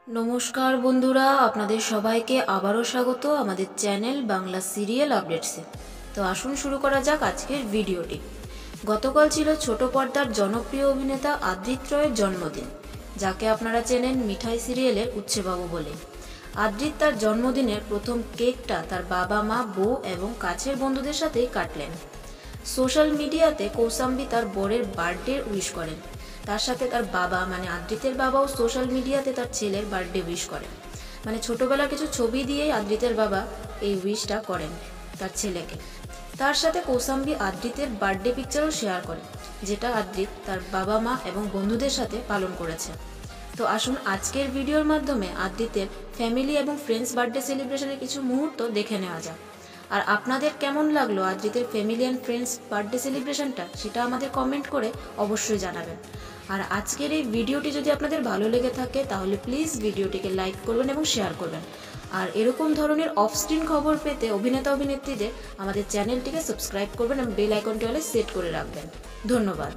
নমস্কার বন্ধুরা, আপনাদের সবাইকে আবারও স্বাগত আমাদের চ্যানেল বাংলা সিরিয়াল আপডেটসে। তো আসুন শুরু করা যাক আজকের ভিডিওটি। গতকাল ছিল ছোট পর্দার জনপ্রিয় অভিনেতা আদ্রিত রয়ের জন্মদিন, যাকে আপনারা চেনেন মিঠাই সিরিয়ালের উচ্ছেবাবু বলে। আদ্রিত তার জন্মদিনের প্রথম কেকটা তার বাবা মা, বউ এবং কাছের বন্ধুদের সাথেই কাটলেন। সোশ্যাল মিডিয়াতে কৌসাম্বী তার বরের বার্থডে উইশ করেন। তার সাথে তার বাবা মানে আদ্রিতের বাবাও সোশ্যাল মিডিয়াতে তার ছেলের বার্থডে উইশ করেন। মানে ছোটবেলার কিছু ছবি দিয়েই আদ্রিতের বাবা এই উইশটা করেন তার ছেলেকে। তার সাথে কৌসাম্বী আদ্রিতের বার্থডে পিকচারও শেয়ার করে, যেটা আদ্রিত তার বাবা মা এবং বন্ধুদের সাথে পালন করেছে। তো আসুন আজকের ভিডিওর মাধ্যমে আদ্রিতের ফ্যামিলি এবং ফ্রেন্ডস বার্থডে সেলিব্রেশনের কিছু মুহূর্ত দেখে নেওয়া যাক। আর আপনাদের কেমন লাগলো আদ্রিতের ফ্যামিলি অ্যান্ড ফ্রেন্ডস বার্থডে সেলিব্রেশনটা, সেটা আমাদের কমেন্ট করে অবশ্যই জানাবেন। আর আজকের এই ভিডিওটি যদি আপনাদের ভালো লেগে থাকে তাহলে প্লিজ ভিডিওটিকে লাইক করবেন এবং শেয়ার করবেন। আর এরকম ধরনের অফ স্ক্রিন খবর পেতে অভিনেতা অভিনেত্রীদের আমাদের চ্যানেলটিকে সাবস্ক্রাইব করবেন এবং বেল আইকনটি হলে সেট করে রাখবেন। ধন্যবাদ।